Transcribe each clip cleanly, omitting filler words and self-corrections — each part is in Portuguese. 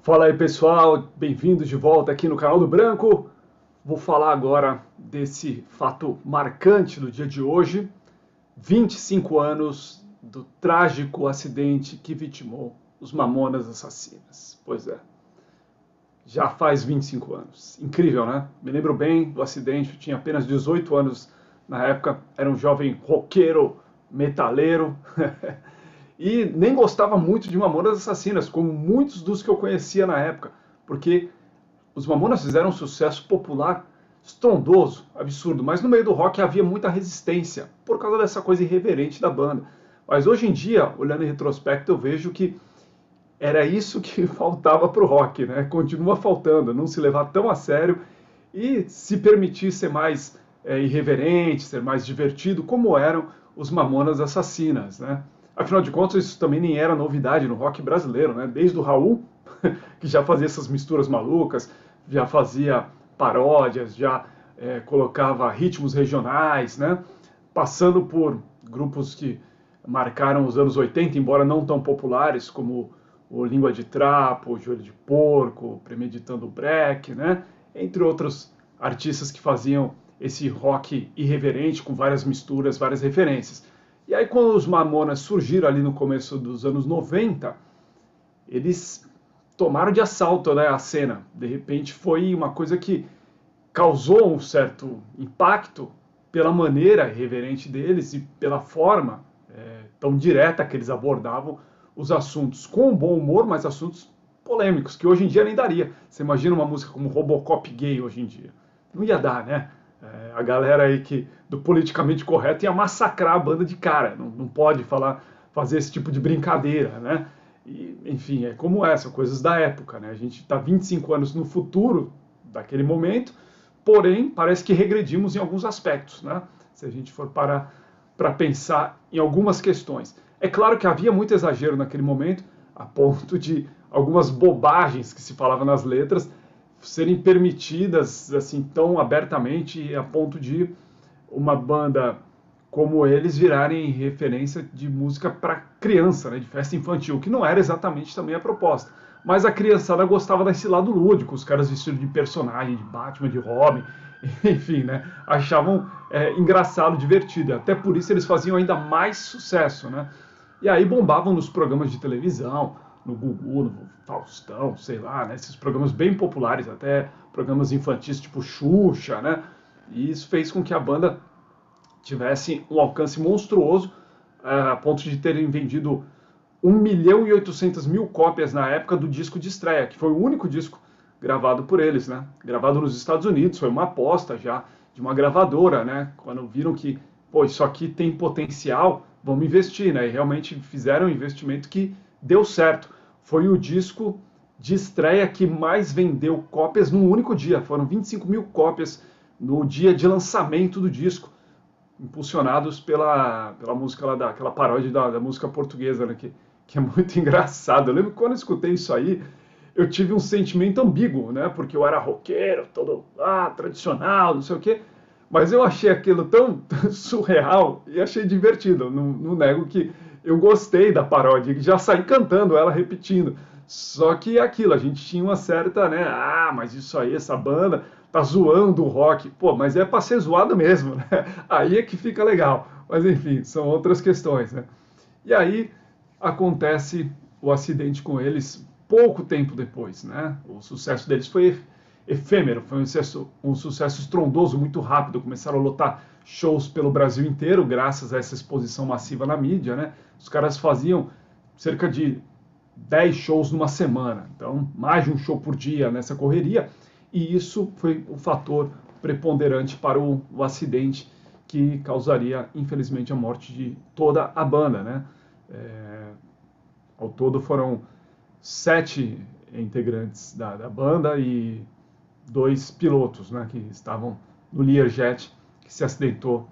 Fala aí pessoal, bem-vindos de volta aqui no canal do Branco. Vou falar agora desse fato marcante do dia de hoje, 25 anos do trágico acidente que vitimou os Mamonas Assassinas. Pois é, já faz 25 anos. Incrível, né? Me lembro bem do acidente, eu tinha apenas 18 anos na época, era um jovem roqueiro, metaleiro. E nem gostava muito de Mamonas Assassinas, como muitos dos que eu conhecia na época, porque os Mamonas fizeram um sucesso popular estrondoso, absurdo, mas no meio do rock havia muita resistência, por causa dessa coisa irreverente da banda. Mas hoje em dia, olhando em retrospecto, eu vejo que era isso que faltava pro rock, né? Continua faltando, não se levar tão a sério e se permitir ser mais irreverente, ser mais divertido, como eram os Mamonas Assassinas, né? Afinal de contas, isso também nem era novidade no rock brasileiro, né? Desde o Raul, que já fazia essas misturas malucas, já fazia paródias, já colocava ritmos regionais, né? Passando por grupos que marcaram os anos 80, embora não tão populares, como o Língua de Trapo, o Joelho de Porco, Premeditando o Break, né? Entre outros artistas que faziam esse rock irreverente, com várias misturas, várias referências. E aí, quando os Mamonas surgiram ali no começo dos anos 90, eles tomaram de assalto, né, a cena. De repente, foi uma coisa que causou um certo impacto pela maneira irreverente deles e pela forma tão direta que eles abordavam os assuntos com bom humor, mas assuntos polêmicos, que hoje em dia nem daria. Você imagina uma música como Robocop gay hoje em dia? Não ia dar, né? A galera aí que do politicamente correto ia massacrar a banda de cara. Não pode fazer esse tipo de brincadeira, né? E, enfim, é como essa, coisas da época, né? A gente está 25 anos no futuro daquele momento, porém parece que regredimos em alguns aspectos, né? Se a gente for parar para pensar em algumas questões. É claro que havia muito exagero naquele momento, a ponto de algumas bobagens que se falava nas letras serem permitidas assim tão abertamente, a ponto de uma banda como eles virarem referência de música para criança, né, de festa infantil, que não era exatamente também a proposta. Mas a criançada gostava desse lado lúdico, os caras vestidos de personagem, de Batman, de Robin, enfim, né, achavam engraçado, divertido. Até por isso eles faziam ainda mais sucesso, né? E aí bombavam nos programas de televisão, no Gugu, no Faustão, sei lá, né? Esses programas bem populares, até programas infantis tipo Xuxa, né? E isso fez com que a banda tivesse um alcance monstruoso, a ponto de terem vendido 1.800.000 cópias na época do disco de estreia, que foi o único disco gravado por eles, né? Gravado nos Estados Unidos, foi uma aposta já de uma gravadora, né? Quando viram que, pô, isso aqui tem potencial, vamos investir, né? E realmente fizeram um investimento que deu certo. Foi o disco de estreia que mais vendeu cópias num único dia. Foram 25.000 cópias no dia de lançamento do disco, impulsionados pela música lá, aquela paródia da música portuguesa, né? Que é muito engraçado. Eu lembro que quando eu escutei isso aí, eu tive um sentimento ambíguo, né? Porque eu era roqueiro, todo tradicional, não sei o quê. Mas eu achei aquilo tão surreal e achei divertido. Não nego que eu gostei da paródia, que já saí cantando ela, repetindo. Só que é aquilo, a gente tinha uma certa, né? Ah, mas isso aí, essa banda tá zoando o rock. Pô, mas é pra ser zoado mesmo, né? Aí é que fica legal. Mas enfim, são outras questões, né? E aí acontece o acidente com eles pouco tempo depois, né? O sucesso deles foi efêmero, foi um sucesso estrondoso, muito rápido. Começaram a lotar shows pelo Brasil inteiro, graças a essa exposição massiva na mídia, né? Os caras faziam cerca de 10 shows numa semana, então mais de um show por dia nessa correria, e isso foi o fator preponderante para o acidente que causaria, infelizmente, a morte de toda a banda, né? Ao todo foram 7 integrantes da banda e 2 pilotos, né, que estavam no Learjet, que se acidentou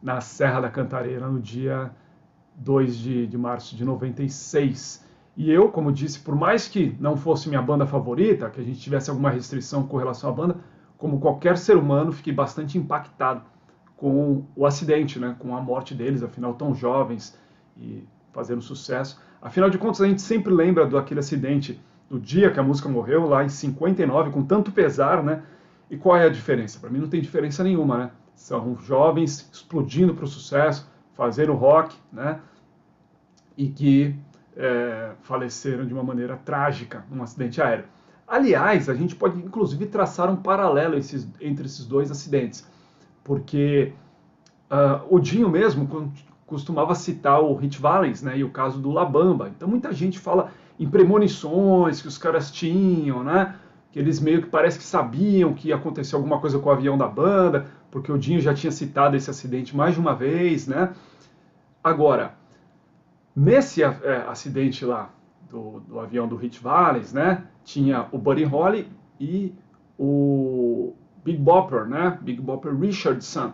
na Serra da Cantareira no dia 2 de março de 96. E eu, como disse, por mais que não fosse minha banda favorita, que a gente tivesse alguma restrição com relação à banda, como qualquer ser humano, fiquei bastante impactado com o acidente, né, com a morte deles, afinal tão jovens e fazendo sucesso. Afinal de contas, a gente sempre lembra daquele acidente do dia que a música morreu, lá em 59, com tanto pesar, né? E qual é a diferença? Para mim não tem diferença nenhuma, né? São jovens explodindo para o sucesso, fazendo rock, né? E que faleceram de uma maneira trágica num acidente aéreo. Aliás, a gente pode inclusive traçar um paralelo entre esses dois acidentes, porque o Dinho mesmo costumava citar o Ritchie Valens, né, e o caso do La Bamba. Então muita gente fala em premonições que os caras tinham, né, que eles meio que parece que sabiam que ia acontecer alguma coisa com o avião da banda, porque o Dinho já tinha citado esse acidente mais de uma vez, né. Agora, nesse acidente lá do avião do Ritchie Valens, né, tinha o Buddy Holly e o Big Bopper, né, Big Bopper Richardson.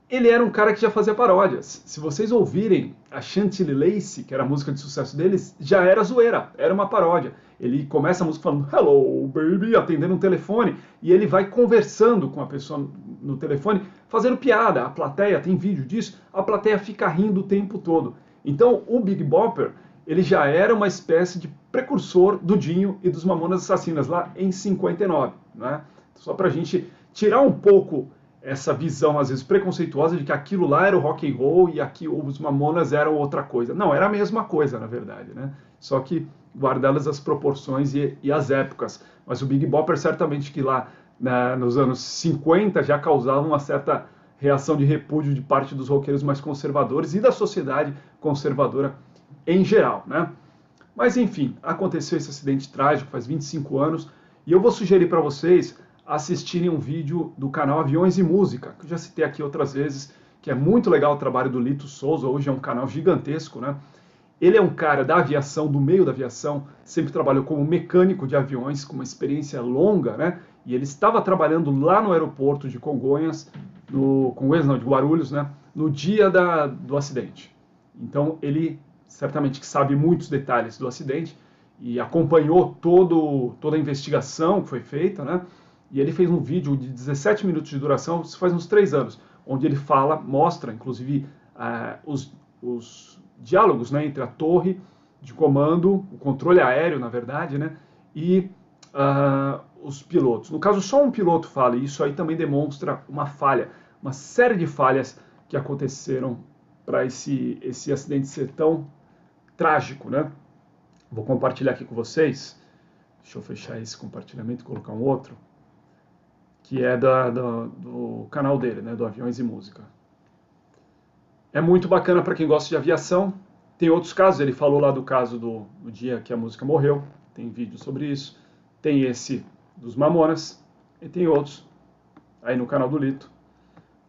Ele era um cara que já fazia paródias. Se vocês ouvirem a Chantilly Lace, que era a música de sucesso deles, já era zoeira, era uma paródia. Ele começa a música falando "Hello, baby", atendendo um telefone, e ele vai conversando com a pessoa no telefone, fazendo piada. A plateia, tem vídeo disso, a plateia fica rindo o tempo todo. Então, o Big Bopper, ele já era uma espécie de precursor do Dinho e dos Mamonas Assassinas, lá em 59, né? Só pra gente tirar um pouco essa visão, às vezes, preconceituosa de que aquilo lá era o rock and roll e aqui os Mamonas eram outra coisa. Não, era a mesma coisa, na verdade, né? Só que guardadas as proporções e as épocas. Mas o Big Bopper, certamente que lá nos anos 50 já causava uma certa reação de repúdio de parte dos roqueiros mais conservadores e da sociedade conservadora em geral, né? Mas, enfim, aconteceu esse acidente trágico faz 25 anos e eu vou sugerir para vocês assistirem um vídeo do canal Aviões e Música, que eu já citei aqui outras vezes, que é muito legal o trabalho do Lito Souza, hoje é um canal gigantesco, né? Ele é um cara da aviação, do meio da aviação, sempre trabalhou como mecânico de aviões, com uma experiência longa, né? E ele estava trabalhando lá no aeroporto de Congonhas, de Guarulhos, né? No dia do acidente. Então ele certamente que sabe muitos detalhes do acidente e acompanhou toda a investigação que foi feita, né? E ele fez um vídeo de 17 minutos de duração, isso faz uns 3 anos, onde ele mostra, inclusive, os diálogos, né, entre a torre de comando, o controle aéreo, na verdade, né, e os pilotos. No caso, só um piloto fala, e isso aí também demonstra uma falha, uma série de falhas que aconteceram para esse acidente ser tão trágico, né? Vou compartilhar aqui com vocês. Deixa eu fechar esse compartilhamento e colocar um outro, que é do canal dele, né, do Aviões e Música. É muito bacana para quem gosta de aviação. Tem outros casos, ele falou lá do caso do dia que a música morreu, tem vídeo sobre isso. Tem esse dos Mamonas, e tem outros aí no canal do Lito,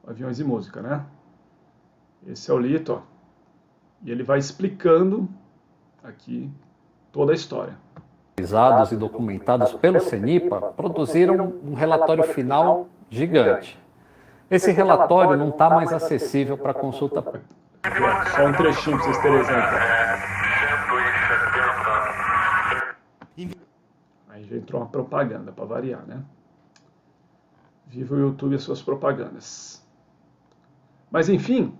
Aviões e Música, né? Esse é o Lito, ó. E ele vai explicando aqui toda a história. E documentados pelo CENIPA, produziram um relatório final gigante. Esse relatório não está mais acessível para consulta. Só um trechinho para vocês terem exemplo. Aí já entrou uma propaganda para variar, né? Viva o YouTube e as suas propagandas. Mas enfim,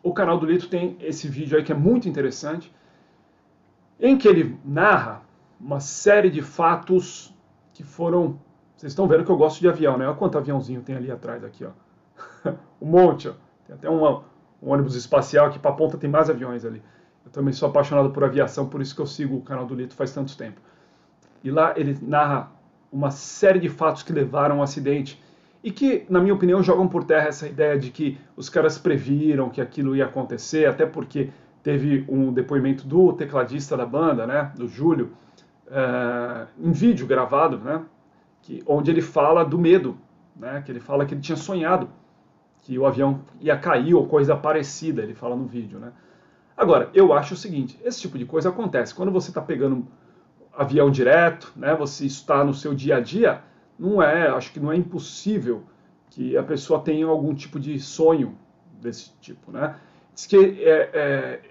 o canal do Lito tem esse vídeo aí que é muito interessante, em que ele narra uma série de fatos que foram... Vocês estão vendo que eu gosto de avião, né? Olha quanto aviãozinho tem ali atrás, aqui, ó. Um monte, ó. Tem até um ônibus espacial aqui para a ponta, tem mais aviões ali. Eu também sou apaixonado por aviação, por isso que eu sigo o canal do Lito faz tanto tempo. E lá ele narra uma série de fatos que levaram ao acidente e que, na minha opinião, jogam por terra essa ideia de que os caras previram que aquilo ia acontecer, até porque teve um depoimento do tecladista da banda, né, do Júlio, em vídeo gravado, né, onde ele fala do medo, né, que ele fala que ele tinha sonhado que o avião ia cair ou coisa parecida, ele fala no vídeo, né. Agora, eu acho o seguinte, esse tipo de coisa acontece quando você está pegando avião direto, né, você está no seu dia a dia, acho que não é impossível que a pessoa tenha algum tipo de sonho desse tipo, né. Diz que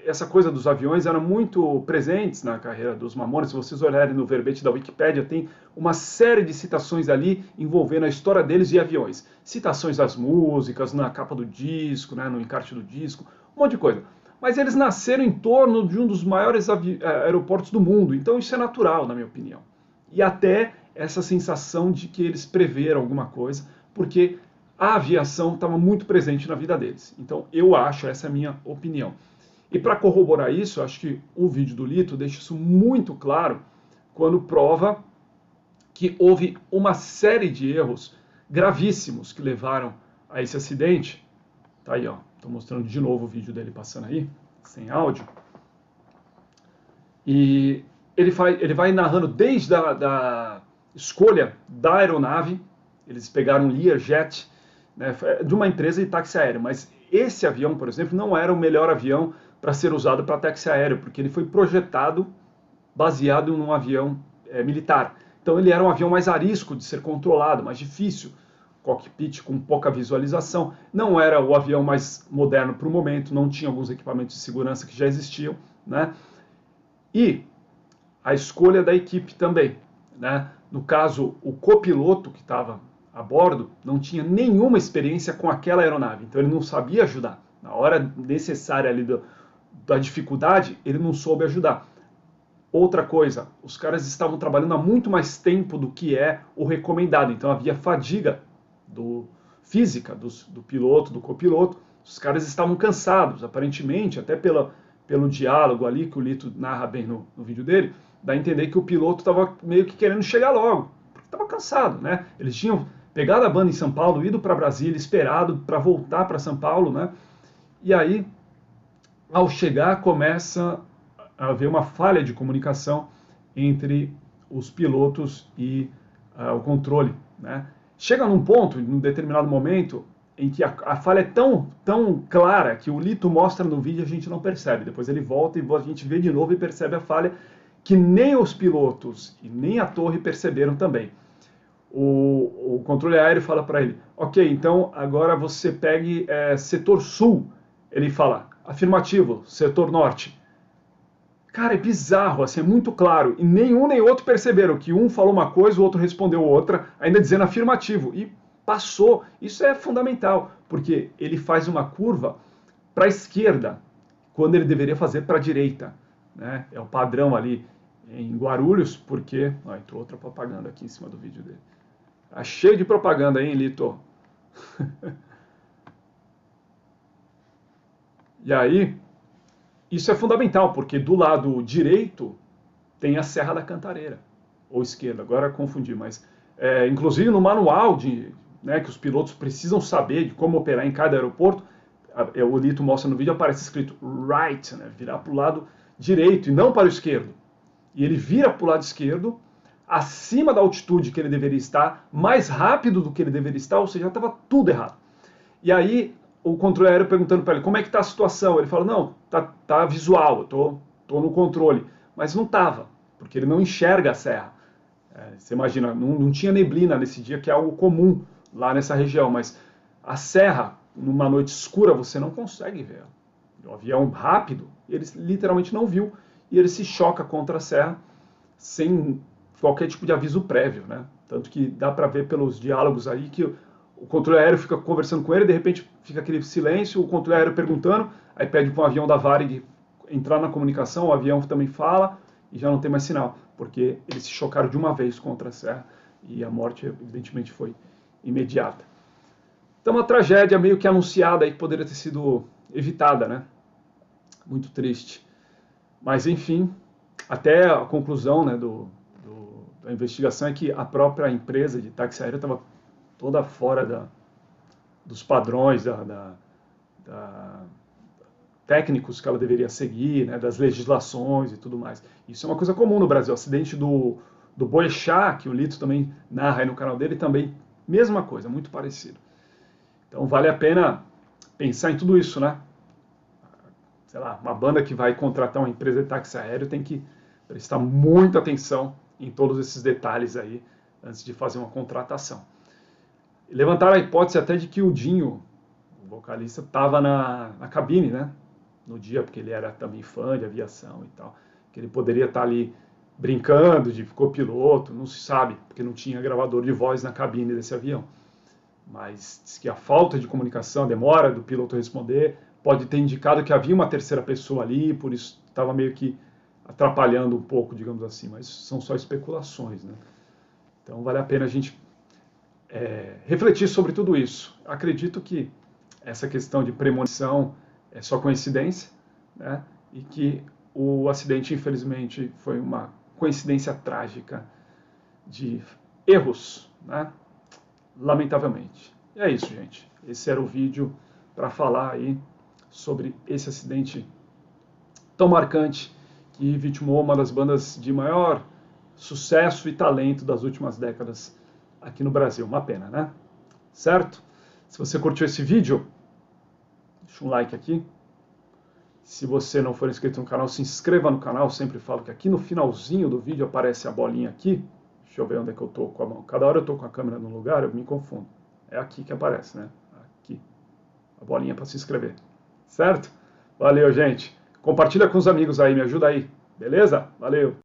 essa coisa dos aviões era muito presentes na carreira dos Mamonas. Se vocês olharem no verbete da Wikipédia, tem uma série de citações ali envolvendo a história deles e aviões. Citações das músicas, na capa do disco, né, no encarte do disco, um monte de coisa. Mas eles nasceram em torno de um dos maiores aeroportos do mundo, então isso é natural, na minha opinião. e até essa sensação de que eles preveram alguma coisa, porque a aviação estava muito presente na vida deles. Então, eu acho, essa é a minha opinião. E para corroborar isso, acho que o vídeo do Lito deixa isso muito claro quando prova que houve uma série de erros gravíssimos que levaram a esse acidente. Tá aí, ó. Estou mostrando de novo o vídeo dele passando aí, sem áudio. E ele vai narrando desde a escolha da aeronave. Eles pegaram um Learjet, né, de uma empresa de táxi aéreo, mas esse avião, por exemplo, não era o melhor avião para ser usado para táxi aéreo, porque ele foi projetado baseado num avião militar. Então ele era um avião mais arisco de ser controlado, mais difícil, cockpit com pouca visualização, não era o avião mais moderno para o momento, não tinha alguns equipamentos de segurança que já existiam, né? E a escolha da equipe também, né? No caso, o copiloto que estava a bordo não tinha nenhuma experiência com aquela aeronave, então ele não sabia ajudar. Na hora necessária ali da dificuldade, ele não soube ajudar. Outra coisa, os caras estavam trabalhando há muito mais tempo do que é o recomendado, então havia fadiga física do piloto, do copiloto. Os caras estavam cansados, aparentemente, até pelo diálogo ali que o Lito narra bem no vídeo dele, dá a entender que o piloto estava meio que querendo chegar logo, porque estava cansado, né? Eles tinham pegado a banda em São Paulo, ido para Brasília, esperado para voltar para São Paulo, né? E aí, ao chegar, começa a haver uma falha de comunicação entre os pilotos e o controle, né? Chega num ponto, num determinado momento, em que a falha é tão clara que o Lito mostra no vídeo e a gente não percebe. Depois ele volta e a gente vê de novo e percebe a falha que nem os pilotos e nem a torre perceberam também. O controle aéreo fala para ele, ok, então agora você pegue setor sul. Ele fala, afirmativo, setor norte. Cara, é bizarro, assim, é muito claro. E nenhum nem outro perceberam que um falou uma coisa, o outro respondeu outra, ainda dizendo afirmativo. E passou. Isso é fundamental, porque ele faz uma curva para a esquerda, quando ele deveria fazer para a direita, né? É o padrão ali em Guarulhos, porque... Ó, entrou outra propaganda aqui em cima do vídeo dele. Tá cheio de propaganda aí, hein, Lito? E aí... Isso é fundamental, porque do lado direito tem a Serra da Cantareira, ou esquerda, agora confundi, mas inclusive no manual né, que os pilotos precisam saber de como operar em cada aeroporto, o Lito mostra no vídeo, aparece escrito right, né, virar para o lado direito e não para o esquerdo. E ele vira para o lado esquerdo, acima da altitude que ele deveria estar, mais rápido do que ele deveria estar, ou seja, estava tudo errado. E aí o controle aéreo perguntando para ele, como é que está a situação? Ele fala, não, tá visual, eu tô no controle. Mas não estava, porque ele não enxerga a serra. Você imagina, não tinha neblina nesse dia, que é algo comum lá nessa região, mas a serra, numa noite escura, você não consegue ver. O avião rápido, ele literalmente não viu, e ele se choca contra a serra sem qualquer tipo de aviso prévio, né? Tanto que dá para ver pelos diálogos aí que o controle aéreo fica conversando com ele, de repente fica aquele silêncio, o controle aéreo perguntando, aí pede para um avião da Varig entrar na comunicação, o avião também fala e já não tem mais sinal, porque eles se chocaram de uma vez contra a serra e a morte, evidentemente, foi imediata. Então, uma tragédia meio que anunciada aí que poderia ter sido evitada, né? Muito triste. Mas, enfim, até a conclusão, né, da investigação é que a própria empresa de táxi aéreo estava toda fora dos padrões, técnicos que ela deveria seguir, né, das legislações e tudo mais. Isso é uma coisa comum no Brasil. O acidente do Boechat, que o Lito também narra aí no canal dele, também, mesma coisa, muito parecido. Então vale a pena pensar em tudo isso, né? Sei lá, uma banda que vai contratar uma empresa de táxi aéreo tem que prestar muita atenção em todos esses detalhes aí antes de fazer uma contratação. Levantaram a hipótese até de que o Dinho, o vocalista, estava na cabine, né? No dia, porque ele era também fã de aviação e tal. Que ele poderia estar ali brincando de copiloto, não se sabe, porque não tinha gravador de voz na cabine desse avião. Mas diz que a falta de comunicação, a demora do piloto responder, pode ter indicado que havia uma terceira pessoa ali, por isso estava meio que atrapalhando um pouco, digamos assim, mas são só especulações, né? Então vale a pena a gente refletir sobre tudo isso. Acredito que essa questão de premonição é só coincidência, né? E que o acidente, infelizmente, foi uma coincidência trágica de erros, né? Lamentavelmente. E é isso, gente. Esse era o vídeo para falar aí sobre esse acidente tão marcante que vitimou uma das bandas de maior sucesso e talento das últimas décadas aqui no Brasil. Uma pena, né? Certo? Se você curtiu esse vídeo, deixa um like aqui. Se você não for inscrito no canal, se inscreva no canal. Eu sempre falo que aqui no finalzinho do vídeo aparece a bolinha aqui. Deixa eu ver onde é que eu tô com a mão. Cada hora eu tô com a câmera num lugar, eu me confundo. É aqui que aparece, né? Aqui. A bolinha para se inscrever. Certo? Valeu, gente. Compartilha com os amigos aí, me ajuda aí. Beleza? Valeu!